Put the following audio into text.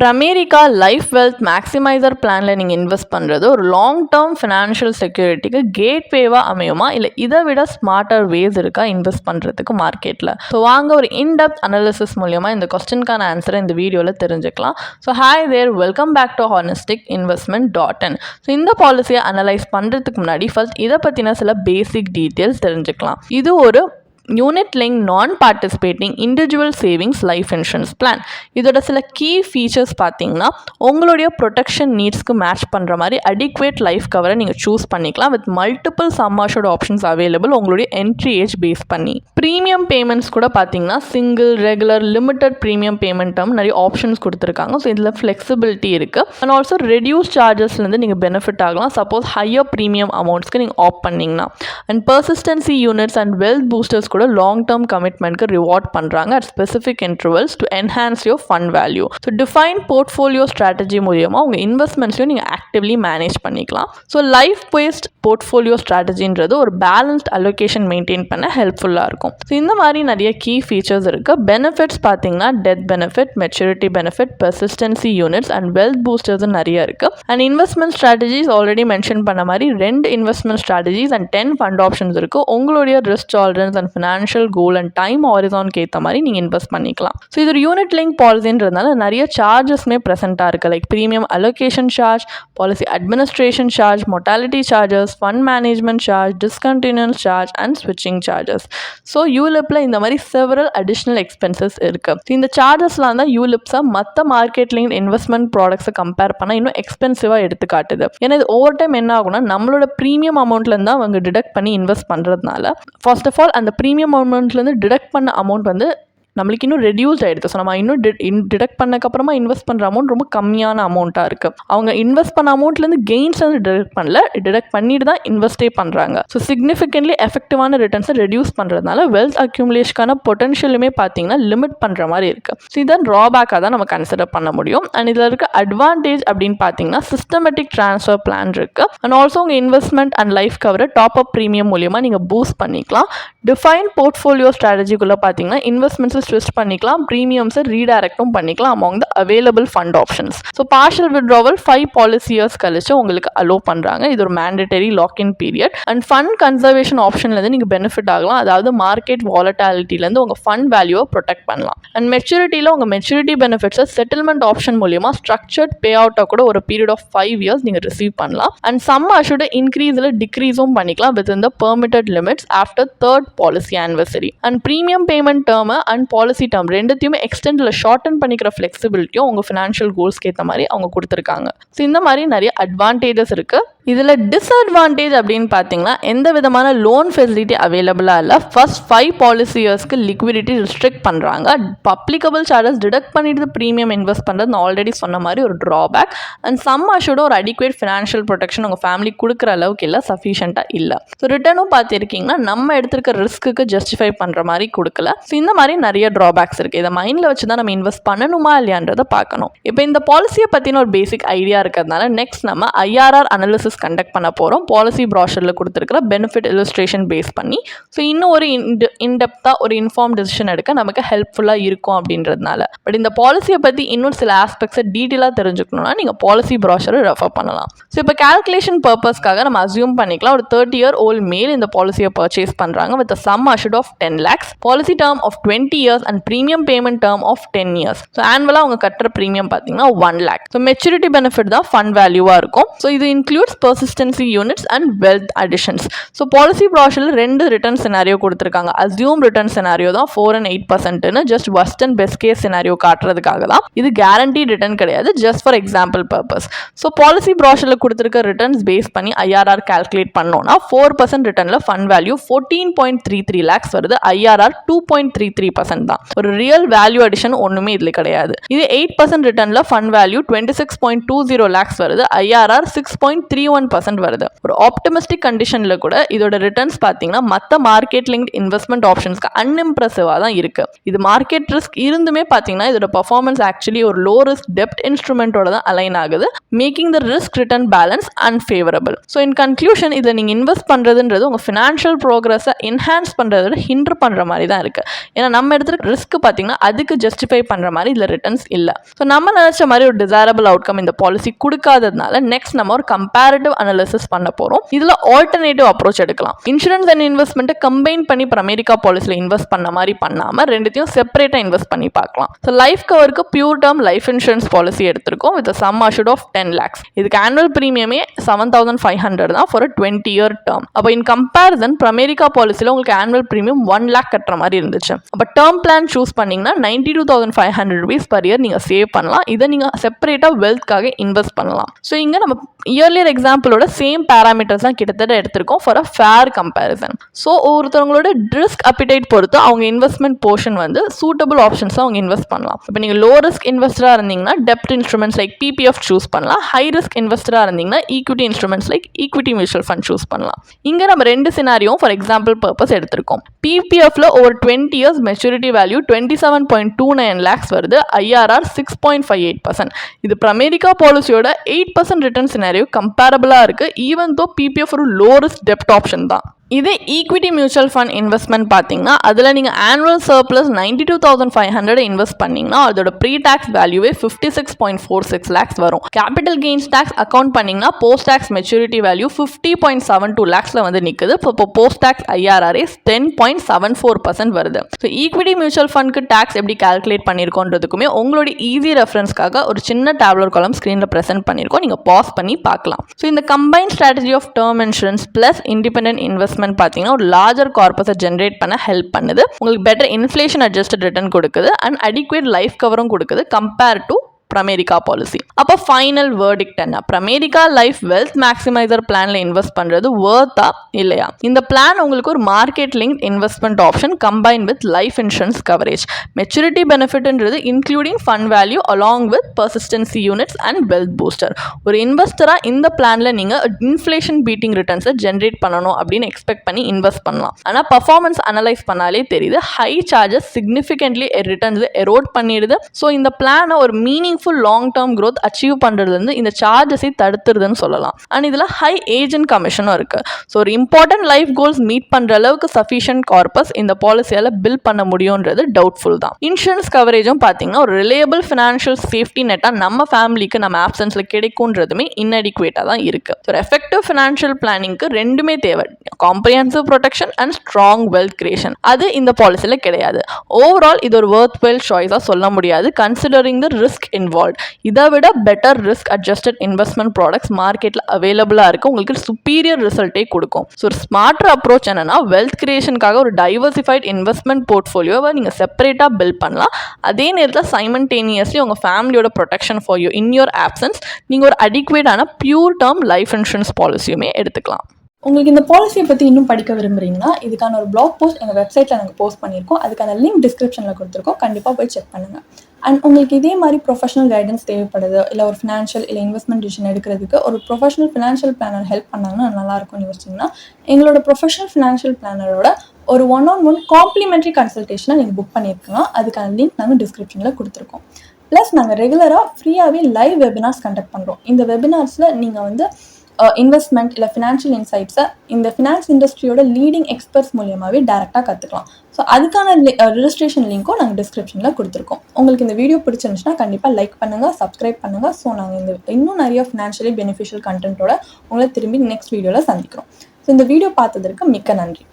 Pramerica life wealth maximiser பிளானில் நீங்கள் invest பண்ணுறது ஒரு லாங் டேர்ம் ஃபினான்ஷியல் செக்யூரிட்டிக்கு கேட்வேவாக அமையுமா, இல்லை இதை விட ஸ்மார்ட்டர் வேஸ் இருக்கா இன்வெஸ்ட் பண்ணுறதுக்கு மார்க்கெட்டில்? ஸோ வாங்க ஒரு இன்டெப்த் அனாலிசிஸ் மூலியமாக இந்த கொஸ்டினுக்கான ஆன்சரை இந்த வீடியோவில் தெரிஞ்சுக்கலாம். So hi there, welcome back to HolisticInvestment.in. So இந்த பாலிசியை அனலைஸ் பண்ணுறதுக்கு முன்னாடி ஃபர்ஸ்ட் இதை பற்றின சில பேசிக் டீட்டெயில்ஸ் தெரிஞ்சுக்கலாம். இது ஒரு யூனிட் லிங்க் நான் participating individual savings life insurance plan. இதோட சில கீ ஃபீச்சர்ஸ் பார்த்தீங்கன்னா, உங்களுடைய ப்ரொடெக்ஷன் நீட்ஸ்க்கு மேட்ச் பண்ணுற மாதிரி அடிக்வேட் லைஃப் கவரை நீங்கள் சூஸ் பண்ணிக்கலாம் with multiple some assured options available உங்களுடைய என்ட்ரி ஏஜ் பேஸ் பண்ணி. ப்ரீமியம் பேமெண்ட்ஸ் கூட பார்த்தீங்கன்னா single, regular, limited premium payment term நிறைய ஆப்ஷன்ஸ் கொடுத்துருக்காங்க. ஸோ இதில் ஃப்ளெக்சிபிலிட்டி இருக்குது. அண்ட் ஆல்சோ ரெடியூஸ் சார்ஜஸ்லேருந்து நீங்கள் பெனிஃபிட் ஆகலாம் சப்போஸ் ஹையர் ப்ரீமியம் அமௌண்ட்ஸ்க்கு நீங்கள் ஆப் பண்ணிங்கன்னா. And persistency units and wealth boosters கூட லாங் டேர்ம் கமிட்மெண்ட்க்கு ரிவார்ட் பண்ணுறாங்க at specific intervals to enhance your fund value. So define portfolio strategy மூலியமாக உங்கள் இன்வெஸ்ட்மெண்ட்ஸையும் நீங்கள் ஆக்டிவ்லி மேனேஜ் பண்ணிக்கலாம். ஸோ லைஃப் பேஸ்ட் போர்ட்ஃபோலியோ ஸ்ட்ராட்டஜின்றது ஒரு பேலன்ஸ்ட் அலோகேஷன் மெயின்டைன் பண்ண ஹெல்ப்ஃபுல்லாக இருக்கும். ஸோ இந்த மாதிரி நிறைய கீ ஃபீச்சர்ஸ் இருக்குது. பெனிஃபிட்ஸ் பார்த்தீங்கன்னா death benefit, maturity benefit, persistency units and wealth பூஸ்டர்ஸும் நிறைய இருக்குது. And investment strategies already mention பண்ண மாதிரி 2 investment strategies and 10 fund options இருக்குது. உங்களுடைய risk tolerance and financial goal and time ஹாரிசானுக்கு ஏற்ற மாதிரி நீங்கள் இன்வெஸ்ட் பண்ணிக்கலாம். ஸோ இது ஒரு யூனிட் லிங்க் பாலிசின்றதுனால நிறைய சார்ஜஸ்மே ப்ரெசென்ட்டாக இருக்குது. Like premium allocation charge, policy administration charge, mortality charges, fund management charge, discontinues charge and ஸ்விட்சிங் சார்ஜஸ். ஸோ யூலிப்பில் இந்த மாதிரி செவரல் அடிஷ்னல் எக்ஸ்பென்சஸ் இருக்குது. இந்த சார்ஜஸ்லாம் தான் யூலிப்ஸை மற்ற மார்க்கெட் லிங்க் இன்வெஸ்ட்மெண்ட் ப்ராடக்ட்ஸை கம்பேர் பண்ணால் இன்னும் எக்ஸ்பென்சிவாக எடுத்து காட்டுது. ஏன்னா இது ஓவர் டைம் என்ன ஆகும்னா, நம்மளோட ப்ரீமியம் அமௌண்ட்லேருந்து தான் அவங்க டிடக்ட் பண்ணி இன்வெஸ்ட் பண்ணுறதுனால ஃபர்ஸ்ட் ஆஃப் ஆல் அந்த ப்ரீமியம் அமௌண்ட்லேருந்து டிடக்ட் பண்ண அமௌண்ட் வந்து நம்மளுக்கு இன்னும் ரெடியூஸ் ஆகிடுது. ஸோ நம்ம இன்னும் டிடக்ட் பண்ணக்கப்புறமா இன்வெஸ்ட் பண்ணுற அமௌண்ட் ரொம்ப கம்மியான அமௌண்ட்டாக இருக்குது. அவங்க இன்வெஸ்ட் பண்ண அமௌண்ட்லேருந்து கெயின்ஸ் வந்து டிடக்ட் பண்ணல, டிடக்ட் பண்ணிட்டு தான் இன்வெஸ்டே பண்ணுறாங்க. ஸோ சிக்னிஃபிகன்ட்லி எஃபெக்டிவான ரிட்டர்ன்ஸை ரெடியூஸ் பண்ணுறதுனால வெல்த் அக்யூமுலேஷனுக்கான பொட்டன்ஷியலுமே பார்த்தீங்கன்னா லிமிட் பண்ணுற மாதிரி இருக்குது. ஸோ இதான் ட்ராபேக்காக தான் நம்ம கன்சிடர் பண்ண முடியும். அண்ட் இதில் இருக்க அட்வான்டேஜ் அப்படின்னு பார்த்தீங்கன்னா சிஸ்டமேட்டிக் ட்ரான்ஸ்ஃபர் பிளான் இருக்குது. அண்ட் ஆல்சோ உங்கள் இன்வெஸ்ட்மெண்ட் அண்ட் லைஃப் கவரை டாப் அப் ப்ரீமியம் மூலியமாக நீங்கள் பூஸ்ட் பண்ணிக்கலாம். டிஃபைன் போர்ட்ஃபோலியோ ஸ்ட்ராட்டஜிக்குள்ளே பார்த்தீங்கன்னா இன்வெஸ்ட்மெண்ட்ஸை ஸ்விட்ச் பண்ணிக்கலாம், ப்ரீமியம்ஸை ரீடைரக்டும் பண்ணிக்கலாம் among the available fund options. So partial withdrawal 5 policy years கழிச்சு உங்களுக்கு அலோவ் பண்ணுறாங்க. இது ஒரு mandatory lock in period. And fund conservation ஆப்ஷன்லேருந்து நீங்கள் பெனிஃபிட் ஆகலாம். அதாவது மார்க்கெட் வாலட்டாலிட்டிலேருந்து உங்கள் ஃபண்ட் வேல்யூவை ப்ரொடெக்ட் பண்ணலாம். அண்ட் மெச்சூரிட்டியில் உங்கள் மெச்சூரிட்டி பெனிஃபிட்ஸை செட்டில்மெண்ட் ஆப்ஷன் மூலியமாக ஸ்ட்ரக்சர்ட் பே அவுட்டாக கூட ஒரு பீரியட் ஆஃப் 5 இயர்ஸ் நீங்கள் ரிசீவ் பண்ணலாம். அண்ட் சம் அஷ்யூர்ட் இன்க்ரீஸில் டிக்ரீஸும் பண்ணிக்கலாம் with in the permitted limits after 3rd policy anniversary. And premium payment term and policy term ரெண்டுத்தையுமே எக்ஸ்டெண்ட் இல்லை ஷார்டன் பண்ணிக்கிற ஃப்ளெக்சிபிலிட்டியும் உங்கள் ஃபினான்ஷியல் கோல்ஸ்க்கு ஏற்ற மாதிரி அவங்க கொடுத்துருக்காங்க. ஸோ இந்த மாதிரி நிறைய அட்வான்டேஜஸ் இருக்குது. இதில் டிஸ்அட்வான்டேஜ் அப்படின்னு பார்த்தீங்கன்னா எந்த விதமான லோன் ஃபெசிலிட்டி அவைலபிளாக இல்லை. ஃபர்ஸ்ட் 5 பாலிசி இயர்ஸ்க்கு லிக்விடிட்டி ரெஸ்ட்ரிக்ட் பண்ணுறாங்க. பப்ளிகபிள் சார்ஜஸ் டிடக்ட் பண்ணிட்டு ப்ரீமியம் இன்வெஸ்ட் பண்ணுறது நான் ஆல்ரெடி சொன்ன மாதிரி ஒரு ட்ராபேக். அண்ட் சம் அஷ்யூர்ட் ஒரு அடிக்வேட் ஃபினான்ஷியல் ப்ரொடெக்ஷன் உங்கள் ஃபேமிலி கொடுக்குற அளவுக்கு இல்லை, சஃபிஷியண்ட்டாக இல்லை. ஸோ ரிட்டர்னும் பார்த்துருக்கீங்கன்னா நம்ம எடுத்துருக்க ரிஸ்க்கு ஜஸ்டிஃபை பண்ணுற மாதிரி கொடுக்கல. ஸோ இந்த மாதிரி நிறைய ட்ராபேக்ஸ் இருக்குது. இதை மைண்டில் வச்சு தான் நம்ம இன்வெஸ்ட் பண்ணணுமா இல்லையான்றதை பார்க்கணும். இப்போ இந்த பாலிசியை பற்றின ஒரு பேசிக் ஐடியா இருக்கிறதுனால நெக்ஸ்ட் நம்ம IRR அனாலிசிஸ் கண்டக்ட் பண்ண போகிறோம். பாலிசி ப்ராஷரில் கொடுத்துருக்கிற பெனிஃபிட் இல்லுஸ்ட்ரேஷன் பேஸ் பண்ணி. ஸோ இன்னும் ஒரு இன்டெப்த்தாக ஒரு இன்ஃபார்ம் டிசிஷன் எடுக்க நமக்கு ஹெல்ப்ஃபுல்லாக இருக்கும் அப்படின்றதுனால. பட் இந்த பாலிசியை பற்றி இன்னும் சில ஆஸ்பெக்ட்ஸை டீட்டெயிலாக தெரிஞ்சுக்கணும்னா நீங்கள் பாலிசி ப்ராஷரை ரெஃபர் பண்ணலாம். ஸோ இப்போ கால்குலேஷன் பர்பஸ்க்காக நம்ம அசியூம் பண்ணிக்கலாம் ஒரு 30 year old மேல் இந்த பாலிசியை பர்ச்சேஸ் பண்ணுறாங்க with sum assured of 10 lakhs, policy term of 20 years and premium payment term of 10 years. So ஆனுவலாக அவங்க கட்டுற ப்ரீமியம் பார்த்தீங்கன்னா 1 lakh. ஸோ மெச்சூரிட்டி பெனிஃபிட் தான் ஃபண்ட் வேல்யூவாக இருக்கும். ஸோ இது includes persistency units and wealth additions. So policy ப்ராஷரில் 2 return scenario கொடுத்துருக்காங்க. அசியூம் ரிட்டர்ன் சினாரியோ தான் 4 and 8% just worst and best case scenario காட்டுறதுக்காக தான். இது கேரண்டீட் ரிட்டர்ன் கிடையாது, just for example purpose. So policy ப்ராஷரில் கொடுத்துருக்க ரிட்டர்ன்ஸ் பேஸ் பண்ணி IRR கால்குலேட் பண்ணோம்னா 4% ரிட்டர்னில் ஃபண்ட் வேல்யூ 14.33 lakhs வருது. IRR 2.33% தான். ஒரு ரியல் வேல்யூ அடிஷன் ஒன்றுமே இதில் கிடையாது. இது 8% ரிட்டர்னில் ஃபண்ட் வேல்யூ 26.20 lakhs வருது. IRR 6.31 21% வருது. ஒரு ஆப்டிமிஸ்டிக் கண்டிஷனில் கூட இதோட ரிட்டர்ன்ஸ் பார்த்தீங்கன்னா மற்ற மார்க்கெட் லிங்க் இன்வெஸ்ட்மெண்ட் ஆப்ஷன்ஸ்க்கு அன்இம்ப்ரெசிவாக தான் இருக்குது. இது மார்க்கெட் ரிஸ்க் இருந்துமே பார்த்தீங்கன்னா இதோட பர்ஃபார்மன்ஸ் ஆக்சுவலி ஒரு லோ ரிஸ்க் டெப்ட் இன்ஸ்ட்ருமெண்ட்டோட தான் அலைன் ஆகுது, making the risk return balance unfavourable. So in conclusion இதை நீங்கள் இன்வெஸ்ட் பண்ணுறதுன்றது உங்கள் ஃபினான்ஷியல் ப்ரோக்ரஸை என்ஹான்ஸ் பண்ணுறத ஹிண்டர் பண்ணுற மாதிரி தான் இருக்குது. ஏன்னா நம்ம எடுத்துகிற ரிஸ்க் பார்த்தீங்கன்னா அதுக்கு ஜஸ்டிஃபை பண்ணுற மாதிரி இதில் ரிட்டர்ன்ஸ் இல்லை. ஸோ நம்ம நினச்ச மாதிரி ஒரு டிசைரபிள் அவுட்கம் இந்த பாலிசி கொடுக்காததுனால நெக்ஸ்ட் நம்ம ஒரு கம்பேரிட்டிவ் அனாலிசிஸ் பண்ண போகிறோம். இதில் ஆல்டர்னேட்டிவ் அப்ரோச் எடுக்கலாம். இன்சூரன்ஸ் அண்ட் இன்வெஸ்ட்மெண்ட்டை கம்பைன் பண்ணி இப்போ அமெரிக்கா பாலிசியில் இன்வெஸ்ட் பண்ண மாதிரி பண்ணாமல் ரெண்டுத்தையும் செப்பரேட்டாக இன்வெஸ்ட் பண்ணி பார்க்கலாம். ஸோ லைஃப் கவருக்கு pure term life insurance policy எடுத்திருக்கோம் with sum assured of 10 lakhs. இதுக்கு ஆனுவல் ப்ரீமியமே 7,500 தான் ஃபார் 20-year டேர்ம். அப்போ இன் கம்பேரிசன் அமெரிக்கா பாலிசியில் உங்களுக்கு ஆனுவல் ப்ரீமியம் 1 lakh கட்டுற மாதிரி இருந்துச்சு. அப்போ டேர்ம் பிளான் சூஸ் பண்ணிங்கன்னா 92,500 rupees per year நீங்கள் சேவ் பண்ணலாம். இதை நீங்கள் செப்பரேட்டாக வெல்த்காக இன்வெஸ்ட் பண்ணலாம். ஸோ இங்கே நம்ம இயர்லியர் எக்ஸாம்பிளோட சேம் பேராமீட்டர்ஸ் தான் கிட்டத்தட்ட எடுத்திருக்கோம் for a fair comparison. So ஒருத்தவங்களோட ரிஸ்க் அப்பிடைட் பொறுத்து அவங்க இன்வெஸ்ட்மெண்ட் போர்ஷன் வந்து சூட்டபிள் ஆப்ஷன்ஸாக அவங்க இன்வெஸ்ட் பண்ணலாம். இப்போ நீங்கள் லோ ரிஸ்க் இன்வெஸ்டராக இருந்தீங்கன்னா டெப்ட் இன்ஸ்ட்ருமெண்ட்ஸ் லைக் PPF சூஸ் பண்ணலாம். ஹை ரிஸ்க் இன்வெஸ்டராக இருந்தீங்கன்னா equity instruments like equity mutual fund choose பண்ணலாம். இங்கே நம்ம ரெண்டு சினாரியும் ஃபார் எக்ஸாம்பிள் பர்பஸ் எடுத்திருக்கோம். PPFல over 20 years maturity value 27.29 lakhs வருது. IRR 6.58%. இது அமெரிக்கா பாலிசியோட 8% ரிட்டர்ன் சினாரியோ கம்பேரபிளாக இருக்குது. ஈவன் தோ PPF ஒரு லோ ரிஸ்க் டெப்ட் ஆப்ஷன் தான். இதே ஈக்விட்டி மியூச்சுவல் ஃபண்ட் இன்வெஸ்ட்மெண்ட் பார்த்தீங்கன்னா அதில் நீங்கள் ஆனுவல் சர்ப்ளஸ் 92,500 இன்வெஸ்ட் பண்ணிங்கன்னா அதோட ப்ரீ டேக்ஸ் வேல்யூவே 56.46 lakhs வரும். கேபிட்டல் கெயின்ஸ் டேக்ஸ் அக்கௌண்ட் பண்ணிங்கன்னா போஸ்ட் டேக்ஸ் மெச்சூரிட்டி வேல்யூ 50.72 lakhsல வந்து நிற்குது. இப்போ போஸ்ட் டேக்ஸ் IRR 10.74% வருது. ஸோ ஈக்விட்டி மியூச்சுவல் ஃபண்ட்க்கு டேக்ஸ் எப்படி கால்குலேட் பண்ணியிருக்கோன்றதுக்குமே உங்களோட ஈஸி ரெஃபரன்ஸ்க்காக ஒரு சின்ன டேப்லர் காலம் ஸ்க்ரீனில் ப்ரெசென்ட் பண்ணியிருக்கோம். நீங்கள் பாஸ் பண்ணி பார்க்கலாம். ஸோ இந்த combine strategy of term insurance plus independent investment பார்த்தீங்கன்னா ஒரு லார்ஜர் கார்பஸை ஜென்ரேட் பண்ண ஹெல்ப் பண்ணுது. உங்களுக்கு பெட்டர் இன்ஃப்ளேஷன் அட்ஜஸ்டட் ரிட்டர்ன் கொடுக்குது அண்ட் அடிக்வேட் லைஃப் கவரும் கொடுக்குது கம்பேர் டு அமெரிக்கா பாலிசி. அப்போ ஃபைனல் வேர்டிக்ட் என்ன? அமெரிக்கா லைஃப் வெல்த் மேக்ஸிமைசர் பிளான்ல இன்வெஸ்ட் பண்றது வர்த்தா இல்லையா? இந்த பிளான் உங்களுக்கு ஒரு market link investment option combine with life insurance coverage. Maturity பெனிஃபிட்ன்றது including fund value along with persistency units and wealth booster. ஒரு இன்வெஸ்டரா இந்த பிளான்ல நீங்க இன்ஃப்ளேஷன் பீட்டிங் ரிட்டர்ன்ஸை ஜென்ரேட் பண்ணணும் அப்படின்னு எக்ஸ்பெக்ட் பண்ணி இன்வெஸ்ட் பண்ணலாம். ஆனால் பர்ஃபார்மன்ஸ் அனலைஸ் பண்ணாலே தெரியுது high charges significantly returns erode பண்ணிடுது. ஸோ இந்த பிளானை ஒரு meaning long term growth achieve பண்றதுல இந்த சார்ஜஸை தடுத்துறதுன்னு சொல்லலாம். அண்ட் இதுல ஹை ஏஜென்ட் கமிஷனும் இருக்கு. ஸோ ஒரு இம்பார்ட்டன்ட் லைஃப் கோல்ஸ் மீட் பண்ற அளவுக்கு சஃபிஷியன்ட் கார்பஸ் இந்த பாலிசியால பில் பண்ண முடியும்ன்றது டவுட்ஃபுல் தான். இன்சூரன்ஸ் கவரேஜும் பார்த்தீங்கன்னா ஒரு ரிலையபிள் ஃபினான்ஷியல் சேஃப்டி நெட்டா நம்ம ஃபேமிலிக்கு நம்ம ஆப்சன்ஸ்ல கிடைக்கும்ன்றதுமே இன்அடிக்வேட்டா தான் இருக்கு. ஸோ எஃபெக்டிவ் ஃபினான்ஷியல் பிளானிங்க்கு ரெண்டுமே தேவை, comprehensive protection and strong wealth creation. அது இந்த பாலிசியில கிடையாது. ஓவரால் இது ஒரு வர்த்வெல் சாய்ஸா சொல்ல முடியாது கன்சிடரிங் த ரிஸ்க் இன்வால்வ். இதை விட better risk adjusted investment products மார்க்கெட்ல அவைலபிளா இருக்கு. உங்களுக்கு சுப்பீரியர் ரிசல்ட்டே கொடுக்கும். ஸோ ஒரு ஸ்மார்ட்டர் அப்ரோச் என்னன்னா வெல்த் கிரியேஷனுக்காக ஒரு டைவர்சிஃபைட் இன்வெஸ்ட்மெண்ட் போர்ட்ஃபோலியோவை நீங்க செப்பரேட்டா பில்ட் பண்ணலாம். அதே நேரத்தில் சைமன்டேனியஸ்லி உங்க ஃபேமிலியோட protection for you in your options நீங்க ஒரு அடிக்வேட்டான பியூர் டேர்ம் லைஃப் இன்சூரன்ஸ் பாலிசியுமே எடுத்துக்கலாம். உங்களுக்கு இந்த பாலிசியை பற்றி இன்னும் படிக்க விரும்புகிறீங்கன்னா இதுக்கான ஒரு பிளாக் போஸ்ட் எங்கள் வெப்சைட்டில் நாங்கள் போஸ்ட் பண்ணியிருக்கோம். அதுக்கான லிங்க் டிஸ்கிரிப்ஷனில் கொடுத்துருக்கோம். கண்டிப்பாக போய் செக் பண்ணுங்கள். அண்ட் உங்களுக்கு இதே மாதிரி ப்ரொஃபஷனல் கைடன்ஸ் தேவைப்படுது, இல்லை ஒரு ஃபினான்ஷியல் இல்லை இன்வெஸ்ட்மெண்ட் டிசிஷன் எடுக்கிறதுக்கு ஒரு ப்ரொஃபஷனல் ஃபினான்ஷியல் பிளானர் ஹெல்ப் பண்ணாங்கன்னா நல்லாயிருக்கும்னு யோசிச்சிங்கன்னா எங்களோட ப்ரொஃபஷனல் ஃபினான்ஷியல் பிளானரோட ஒரு 1-on-1 காம்ப்ளிமெண்ட்ரி கன்சல்டேஷனை நீங்கள் புக் பண்ணியிருக்கலாம். அதுக்கான லிங்க் நாங்கள் டிஸ்கிரிப்ஷனில் கொடுத்துருக்கோம். ப்ளஸ் நாங்கள் ரெகுலராக ஃப்ரீயாகவே லைவ் வெபினார்ஸ் கண்டக்ட் பண்ணுறோம். இந்த வெபினார்ஸில் நீங்கள் வந்து இன்வெஸ்ட்மெண்ட் இல்லை ஃபினான்ஷியல் இன்சைட்ஸை இந்த ஃபினான்ஸ் இண்டஸ்ட்ரியோட லீடிங் எக்ஸ்பர்ட்ஸ் மூலியமாகவே டேரெக்டாக கற்றுக்கலாம். ஸோ அதுக்கான ரிஜிஸ்ட்ரேஷன் லிங்க்கும் நாங்கள் டிஸ்கிரிப்ஷனில் கொடுத்துருக்கோம். உங்களுக்கு இந்த வீடியோ பிடிச்சிருந்துச்சுன்னா கண்டிப்பாக லைக் பண்ணுங்கள், சப்ஸ்கிரைப் பண்ணுங்கள். ஸோ நாங்கள் இன்னும் நிறைய ஃபினான்ஷியலி பெனிஃபிஷியல் கண்டென்ட்டோட உங்களை திரும்பி நெக்ஸ்ட் வீடியோவில் சந்திக்கிறோம். ஸோ இந்த வீடியோ பார்த்ததற்கு மிக்க நன்றி.